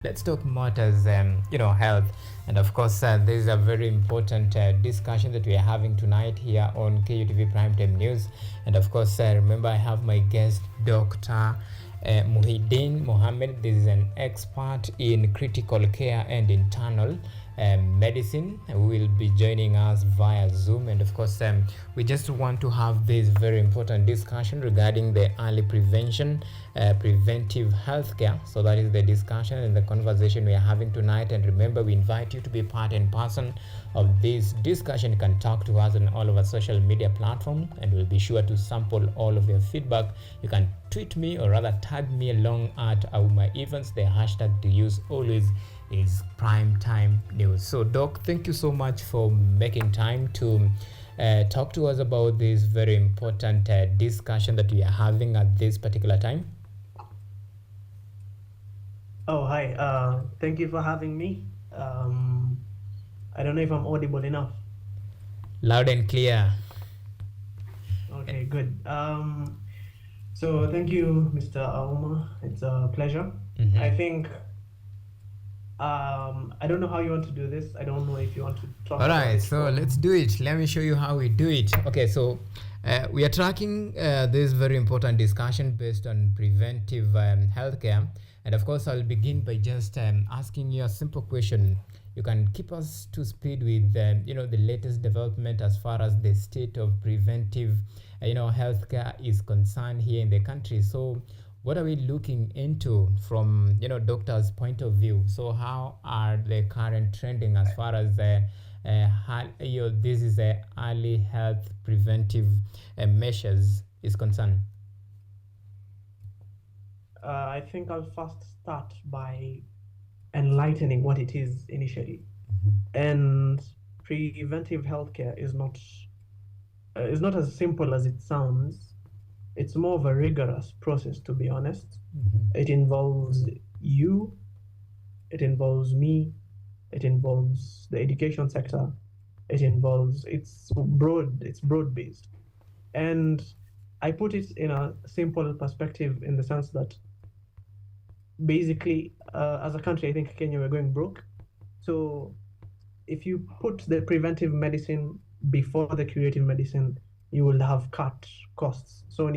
Let's talk matters, health, and of course, this is a very important discussion that we are having tonight here on KUTV Primetime News. And of course, remember I have my guest, Dr. Muhyidin Mohamed. This is an expert in critical care and internal medicine, who will be joining us via Zoom. And of course, we just want to have this very important discussion regarding the early prevention, preventive healthcare. So that is the discussion and the conversation we are having tonight. And remember, we invite you to be part and parcel of this discussion. You can talk to us on all of our social media platforms, and we'll be sure to sample all of your feedback. You can tweet me, or rather tag me along at my events. The hashtag to use always is prime time news. So Doc, thank you so much for making time to talk to us about this very important discussion that we are having at this particular time. Oh, hi. Thank you for having me. I don't know if I'm audible enough. Loud and clear. Okay, good. So thank you, Mr. Auma. It's a pleasure. I think I don't know how you want to do this. I don't know if you want to talk All about right, it so let's do it. Let me show you how we do it. Okay, so we are tracking this very important discussion based on preventive healthcare. And of course, I'll begin by just asking you a simple question. You can keep us to speed with the latest development as far as the state of preventive healthcare is concerned here in the country. So what are we looking into from doctors' point of view? So how are the current trending as far as this is early health preventive measures is concerned? I think I'll first start by enlightening what it is initially. And preventive healthcare is not as simple as it sounds. It's more of a rigorous process, to be honest. It involves you, it involves me, it involves the education sector, it's broad based. And I put it in a simple perspective in the sense that basically, as a country, I think Kenya, we're going broke. So if you put the preventive medicine before the curative medicine, you will have cut costs. So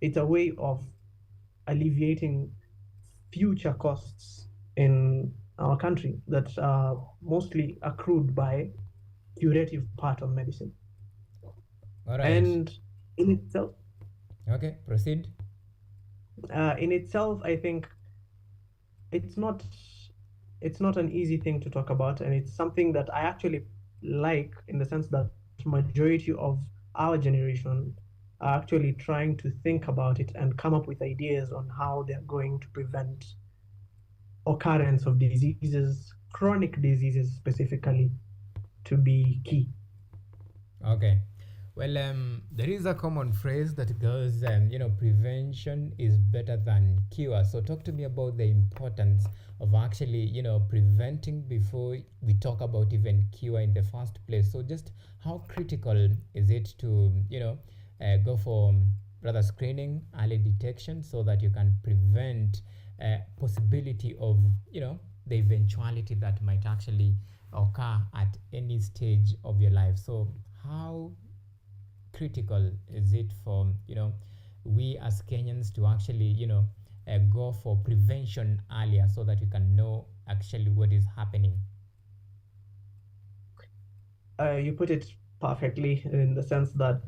it's a way of alleviating future costs in our country that are mostly accrued by curative part of medicine. All right. And in itself, Okay, proceed. I think it's not it's not an easy thing to talk about, and it's something that I actually like in the sense that majority of our generation are actually trying to think about it and come up with ideas on how they're going to prevent occurrence of diseases, chronic diseases specifically, to be key. Okay. Well, there is a common phrase that goes, prevention is better than cure. So, talk to me about the importance of actually, preventing before we talk about even cure in the first place. So, just how critical is it to, go for rather screening, early detection, so that you can prevent possibility of, the eventuality that might actually occur at any stage of your life. So, how critical is it for we as Kenyans to actually go for prevention earlier so that we can know actually what is happening? You put it perfectly in the sense that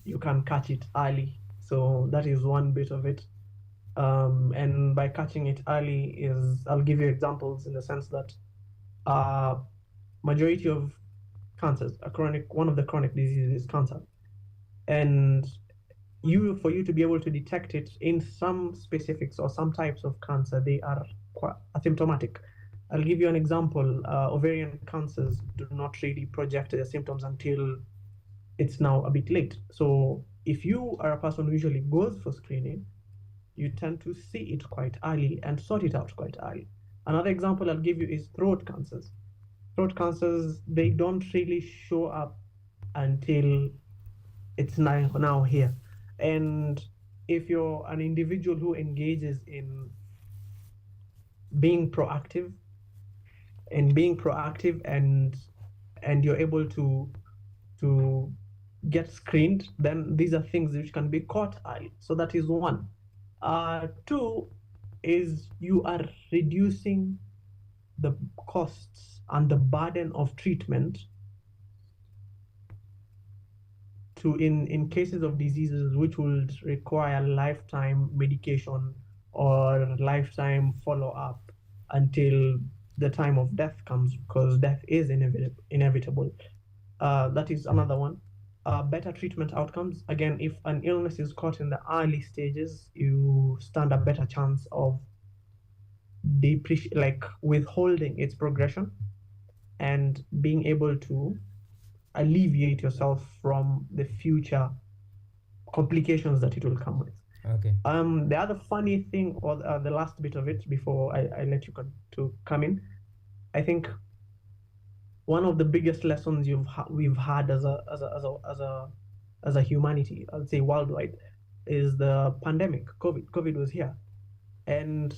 you can catch it early. So that is one bit of it. And by catching it early is, I'll give you examples in the sense that uh, majority of cancers, one of the chronic diseases is cancer. And for you to be able to detect it in some specifics or some types of cancer, they are quite asymptomatic. I'll give you an example. Ovarian cancers do not really project their symptoms until it's now a bit late. So if you are a person who usually goes for screening, you tend to see it quite early and sort it out quite early. Another example I'll give you is throat cancers. Throat cancers, they don't really show up until it's now here. And if you're an individual who engages in being proactive and you're able to get screened, then these are things which can be caught early. So that is one. Two is you are reducing the costs and the burden of treatment to in cases of diseases which would require lifetime medication or lifetime follow-up until the time of death comes, because death is inevitable. That is another one. Better treatment outcomes. Again, if an illness is caught in the early stages, you stand a better chance of like withholding its progression and being able to alleviate yourself from the future complications that it will come with. Okay. The other funny thing, or the last bit of it before I let you to come in, I think one of the biggest lessons we've had as a humanity, I'd say worldwide, is the pandemic. COVID was here, and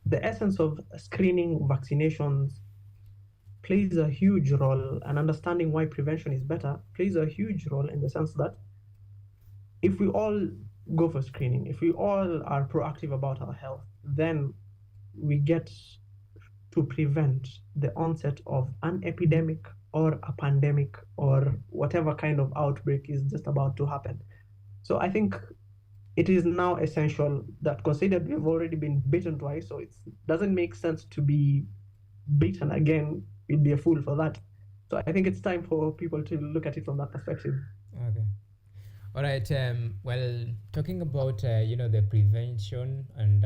the essence of screening, vaccinations plays a huge role, and understanding why prevention is better plays a huge role, in the sense that if we all go for screening, if we all are proactive about our health, then we get to prevent the onset of an epidemic or a pandemic or whatever kind of outbreak is just about to happen. So I think it is now essential that, considered we've already been bitten twice, so it doesn't make sense to be bitten again. We'd be a fool for that. So I think it's time for people to look at it from that perspective. Okay. All right. Well, talking about the prevention and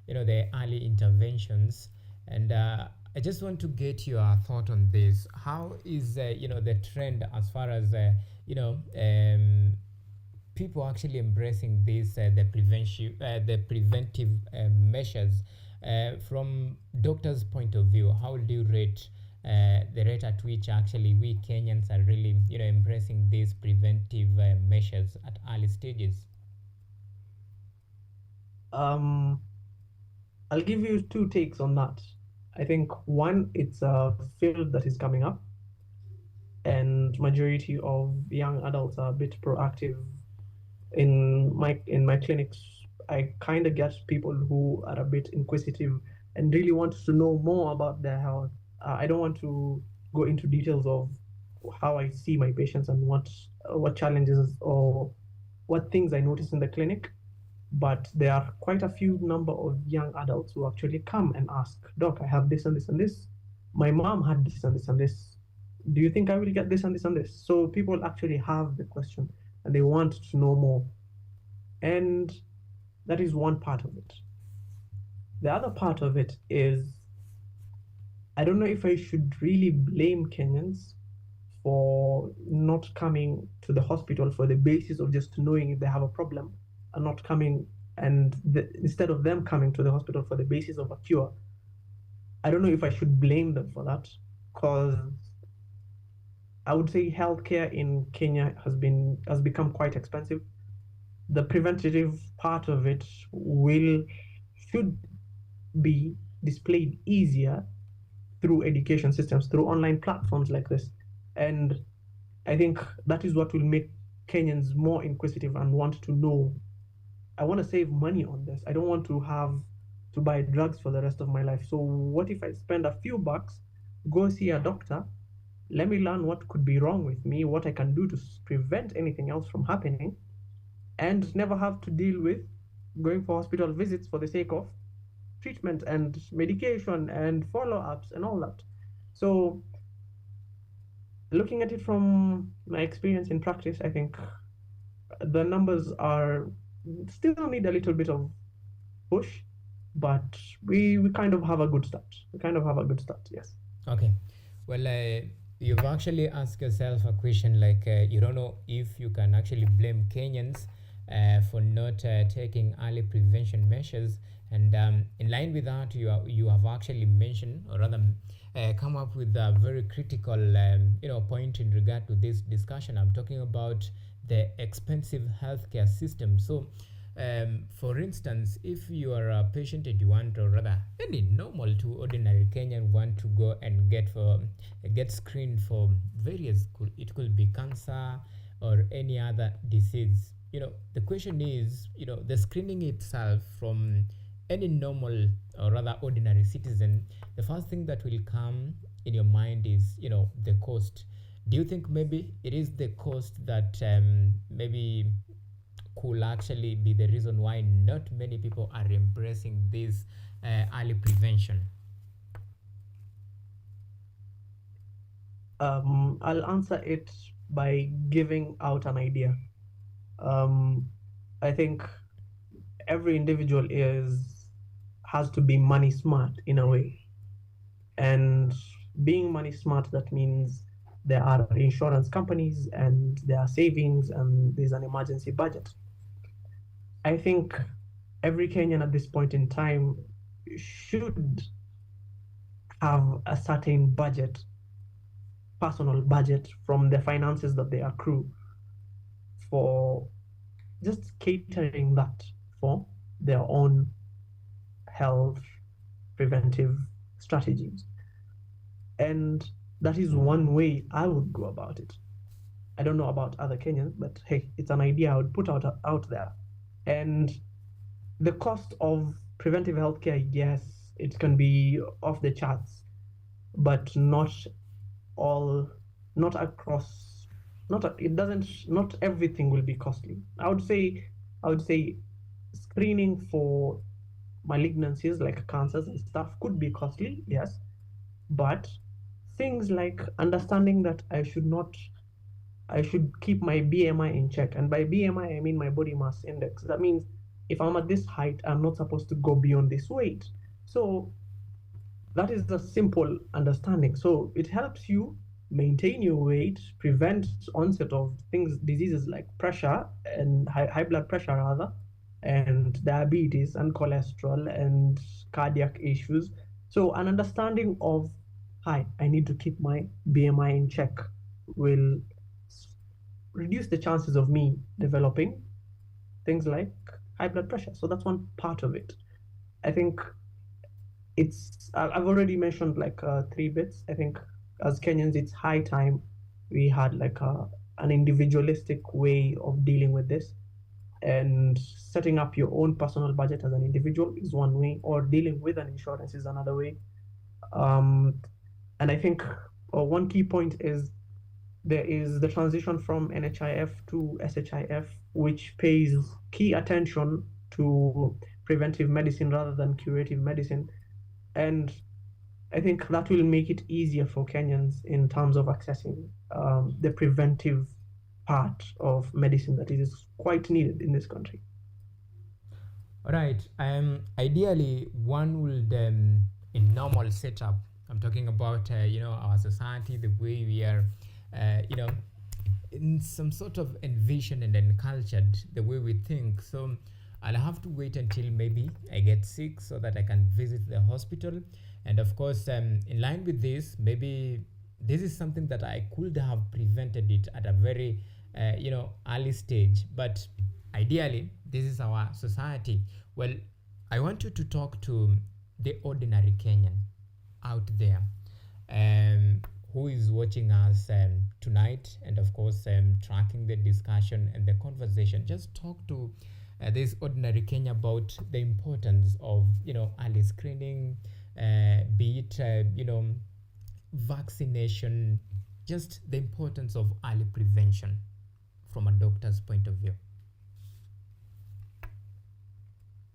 the early interventions, and I just want to get your thought on this. How is the trend as far as people actually embracing this the preventive measures from doctors' point of view? How do you rate the rate at which actually we Kenyans are really embracing these preventive measures at early stages? Um, I'll give you two takes on that. I think one, it's a field that is coming up, and majority of young adults are a bit proactive. In my clinics, I kind of get people who are a bit inquisitive and really want to know more about their health. I don't want to go into details of how I see my patients and what challenges or what things I notice in the clinic, but there are quite a few number of young adults who actually come and ask, Doc, I have this and this and this. My mom had this and this and this. Do you think I will get this and this and this? So people actually have the question and they want to know more. And that is one part of it. The other part of it is, I don't know if I should really blame Kenyans for not coming to the hospital for the basis of just knowing if they have a problem, and not coming, and instead of them coming to the hospital for the basis of a cure. I don't know if I should blame them for that, because I would say healthcare in Kenya has become quite expensive. The preventative part of it should be displayed easier through education systems, through online platforms like this. And I think that is what will make Kenyans more inquisitive and want to know. I want to save money on this. I don't want to have to buy drugs for the rest of my life. So what if I spend a few bucks, go see a doctor, let me learn what could be wrong with me, what I can do to prevent anything else from happening, and never have to deal with going for hospital visits for the sake of treatment and medication and follow-ups and all that. So looking at it from my experience in practice, I think the numbers are still need a little bit of push, but we kind of have a good start. Yes. Okay. Well, you've actually asked yourself a question like you don't know if you can actually blame Kenyans for not taking early prevention measures. And in line with that, you have actually mentioned, or rather come up with a very critical point in regard to this discussion. I'm talking about the expensive healthcare system. So For instance, if you are a patient and you want, or rather any normal to ordinary Kenyan want to go and get screened for various, it could be cancer or any other disease. The question is, the screening itself from any normal or rather ordinary citizen, the first thing that will come in your mind is, the cost. Do you think maybe it is the cost that maybe could actually be the reason why not many people are embracing this early prevention? I'll answer it by giving out an idea. Um, I think every individual has to be money smart in a way, and being money smart, that means there are insurance companies and there are savings and there's an emergency budget. I think every Kenyan at this point in time should have a certain budget, personal budget from the finances that they accrue for just catering that for their own health preventive strategies. And that is one way I would go about it. I don't know about other Kenyans, but hey, it's an idea I would put out there. And the cost of preventive healthcare, yes, it can be off the charts, but all, not across, it doesn't, not everything will be costly. I would say screening for malignancies like cancers and stuff could be costly, yes, but things like understanding that I should keep my BMI in check. And by BMI, I mean my body mass index. That means if I'm at this height, I'm not supposed to go beyond this weight. So that is the simple understanding. So it helps you maintain your weight, prevent onset of diseases like pressure and high blood pressure rather, and diabetes and cholesterol and cardiac issues. So an understanding of, hi, I need to keep my BMI in check, will reduce the chances of me developing things like high blood pressure. So that's one part of it. I think I've already mentioned like 3 bits. I think as Kenyans, it's high time we had like an individualistic way of dealing with this. And setting up your own personal budget as an individual is one way, or dealing with an insurance is another way. Um, and I think one key point is there is the transition from NHIF to SHIF, which pays key attention to preventive medicine rather than curative medicine. And I think that will make it easier for Kenyans in terms of accessing the preventive part of medicine that is quite needed in this country. All right. Ideally, one would, in normal setup, I'm talking about, our society, the way we are, in some sort of envisioned and encultured, the way we think. So I'll have to wait until maybe I get sick so that I can visit the hospital. And of course, in line with this, maybe this is something that I could have prevented it at a very, early stage. But ideally, this is our society. Well, I want you to talk to the ordinary Kenyan out there, who is watching us tonight, and of course tracking the discussion and the conversation. Just talk to this ordinary Kenya about the importance of early screening, be it vaccination, just the importance of early prevention from a doctor's point of view.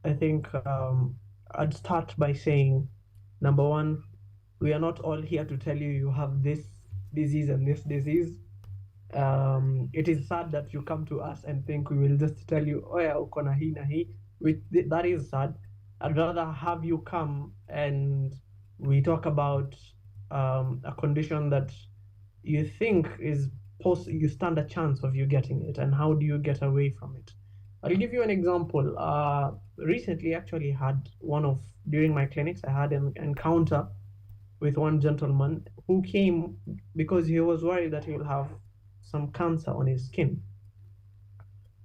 I think I'd start by saying, number one, we are not all here to tell you you have this disease and this disease. It is sad that you come to us and think we will just tell you, oh yeah, uko na hii na hii. That is sad. I'd rather have you come and we talk about a condition that you think you stand a chance of you getting it, and how do you get away from it. I'll give you an example. Recently, actually, during my clinics, I had an encounter with one gentleman who came because he was worried that he will have some cancer on his skin.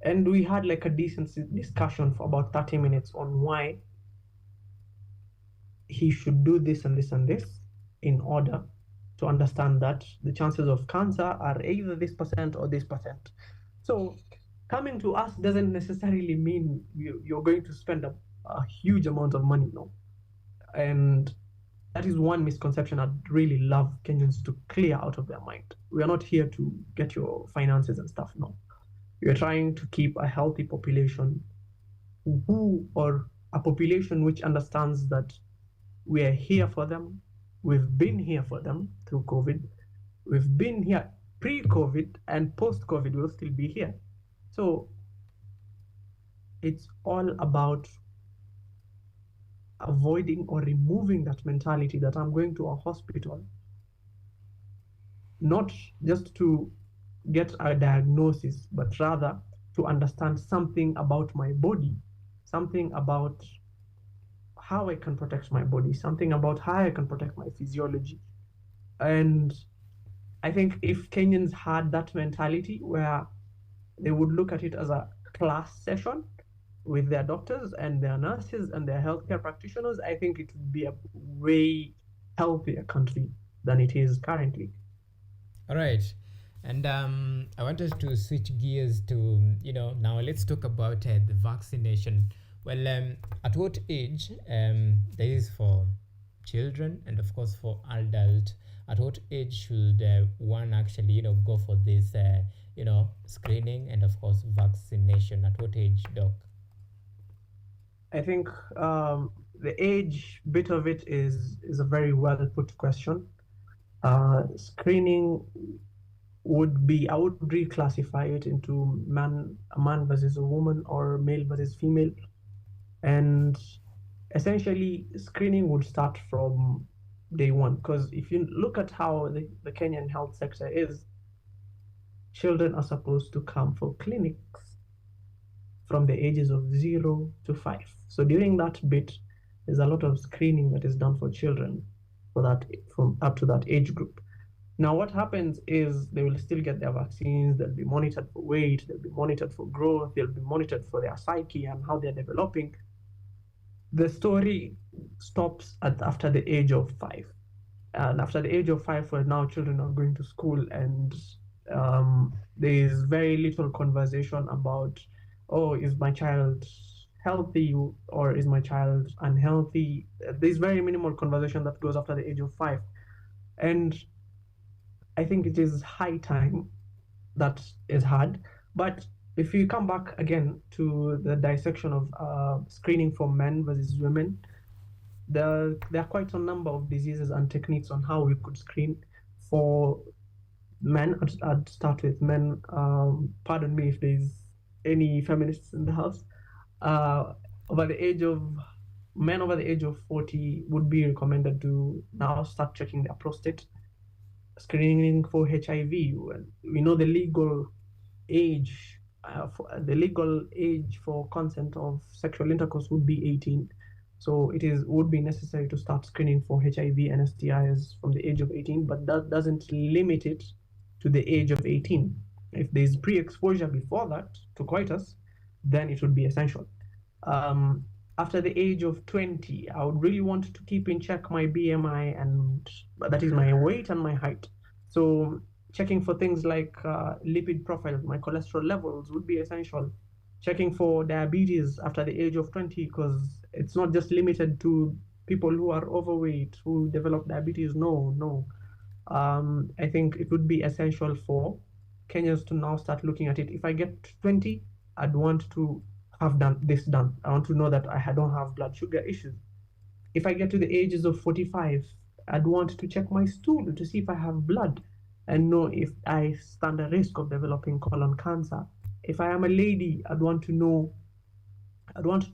And we had like a decent discussion for about 30 minutes on why he should do this and this and this in order to understand that the chances of cancer are either this percent or this percent. So coming to us doesn't necessarily mean you're going to spend a huge amount of money, no. And that is one misconception I'd really love Kenyans to clear out of their mind. We are not here to get your finances and stuff, no. We are trying to keep a healthy population or a population which understands that we are here for them. We've been here for them through COVID. We've been here pre-COVID, and post-COVID we'll still be here. So it's all about avoiding or removing that mentality that I'm going to a hospital not just to get a diagnosis, but rather to understand something about my body, something about how I can protect my body, something about how I can protect my physiology. And I think if Kenyans had that mentality where they would look at it as a class session with their doctors and their nurses and their healthcare practitioners, I think it would be a way healthier country than it is currently. All right. And I wanted to switch gears to, now let's talk about the vaccination. Well, at what age, there is for children and of course for adult, at what age should one actually, go for this, screening and of course vaccination? At what age, Doc? I think the age bit of it is a very well put question. Screening would be, I would reclassify it into a man versus a woman or male versus female. And essentially, screening would start from day one. Because if you look at how the Kenyan health sector is, children are supposed to come for clinics from the ages of 0 to 5. So during that bit, there's a lot of screening that is done for children for that from up to that age group. Now, what happens is they will still get their vaccines, they'll be monitored for weight, they'll be monitored for growth, they'll be monitored for their psyche and how they're developing. The story stops after the age of 5. And after the age of 5, where now children are going to school, and there is very little conversation about, oh, is my child healthy or is my child unhealthy? There's very minimal conversation that goes after the age of 5. And I think it is high time that is hard. But if you come back again to the dissection of screening for men versus women, there are quite a number of diseases and techniques on how we could screen for men. I'd start with men. Pardon me if there's any feminists in the house. Over the age of men over the age of 40 would be recommended to now start checking their prostate, screening for HIV. We know the legal age for consent of sexual intercourse would be 18. So would be necessary to start screening for HIV and STIs from the age of 18, but that doesn't limit it to the age of 18. If there's pre-exposure before that to coitus, then it would be essential. After the age of 20, I would really want to keep in check my BMI, and that is my weight and my height. So checking for things like lipid profile, my cholesterol levels would be essential. Checking for diabetes after the age of 20, because it's not just limited to people who are overweight who develop diabetes. No. I think it would be essential for Kenyans to now start looking at it. If I get 20, I'd want to have done. I want to know that I don't have blood sugar issues. If I get to the ages of 45, I'd want to check my stool to see if I have blood and know if I stand a risk of developing colon cancer. If I am a lady, I'd want to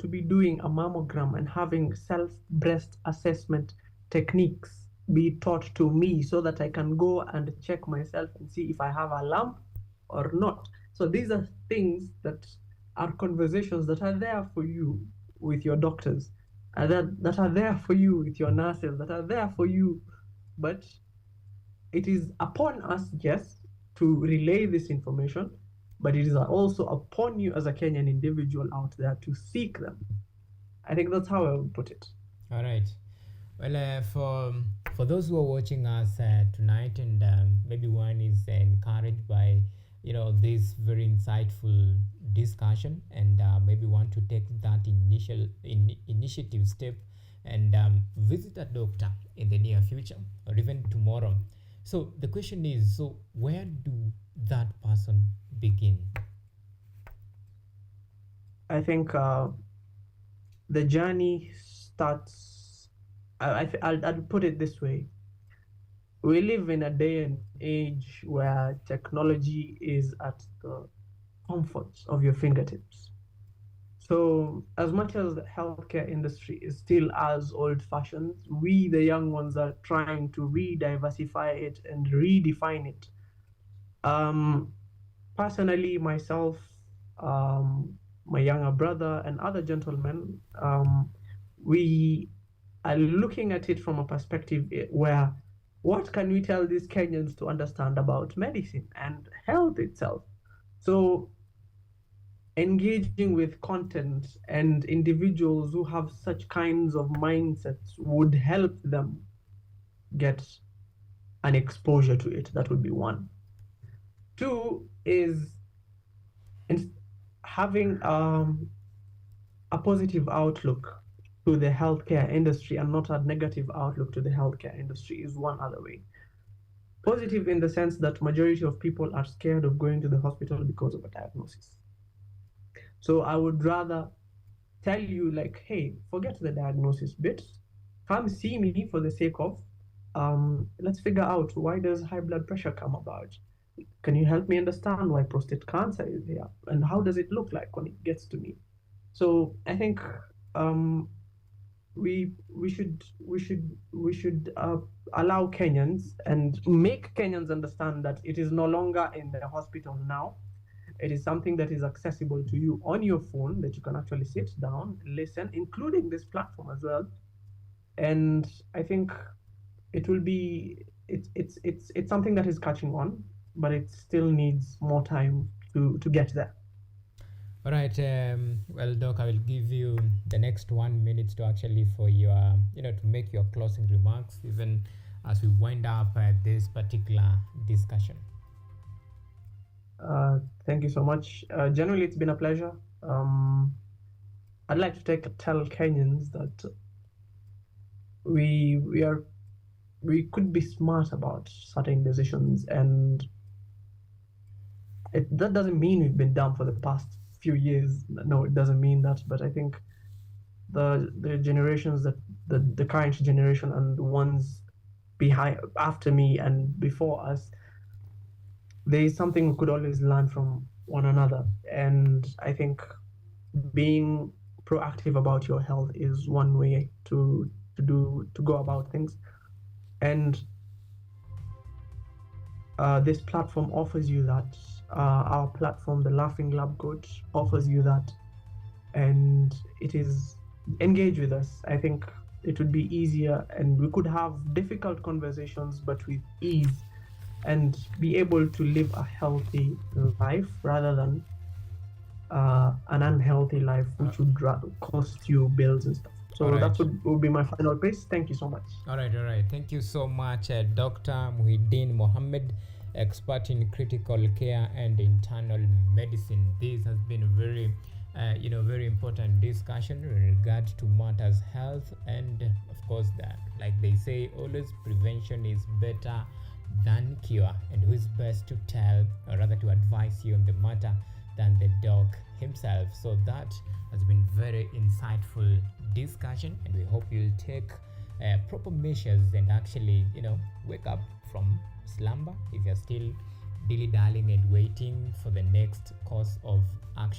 be doing a mammogram and having self-breast assessment techniques be taught to me so that I can go and check myself and see if I have a lump or not. So these are things that are conversations that are there for you with your doctors, and that are there for you with your nurses, that are there for you. But it is upon us, yes, to relay this information, but it is also upon you as a Kenyan individual out there to seek them. I think that's how I would put it. All right. Well, for those who are watching us tonight, and maybe one is encouraged by this very insightful discussion, and maybe want to take that initiative step and visit a doctor in the near future or even tomorrow. So the question is, so where do that person begin? I think the journey starts. I'll put it this way: we live in a day and age where technology is at the comfort of your fingertips. So, as much as the healthcare industry is still as old fashioned, we, the young ones, are trying to re-diversify it and redefine it. Um, Personally, myself, my younger brother, and other gentlemen, we are looking at it from a perspective where what can we tell these Kenyans to understand about medicine and health itself? So, engaging with content and individuals who have such kinds of mindsets would help them get an exposure to it. That would be one. Two is having a positive outlook to the healthcare industry and not a negative outlook to the healthcare industry is one other way. Positive in the sense that majority of people are scared of going to the hospital because of a diagnosis. So I would rather tell you, like, hey, forget the diagnosis bit. Come see me for the sake of let's figure out, why does high blood pressure come about? Can you help me understand why prostate cancer is here and how does it look like when it gets to me? So I think we should allow Kenyans and make Kenyans understand that it is no longer in the hospital now. It is something that is accessible to you on your phone, that you can actually sit down, listen, including this platform as well. And I think it will be it's something that is catching on, but it still needs more time to get there. All right. Well, Doc, I will give you the next 1 minute to actually for your, to make your closing remarks, even as we wind up this particular discussion. Thank you so much. Generally, it's been a pleasure. I'd like to tell Kenyans that we could be smart about certain decisions, and that doesn't mean we've been dumb for the past few years. No, it doesn't mean that. But I think the generations that the current generation and the ones behind, after me and before us, there is something we could always learn from one another. And I think being proactive about your health is one way to go about things. And this platform offers you that. Our platform, the Laughing Lab Coach, offers you that, and it is engage with us. I think it would be easier, and we could have difficult conversations, but with ease, and be able to live a healthy life rather than an unhealthy life, which would cost you bills and stuff. So All right. that would be my final piece. Thank you so much. All right. Thank you so much, Dr. Muhyidin Mohamed, expert in critical care and internal medicine. This has been a very, very important discussion in regard to matters health, and of course that, like they say, always prevention is better than cure. And who is best to tell, or rather to advise you on the matter, than the doc himself? So that has been very insightful discussion, and we hope you'll take proper measures and actually wake up from slumber if you're still dilly-dallying and waiting for the next course of action.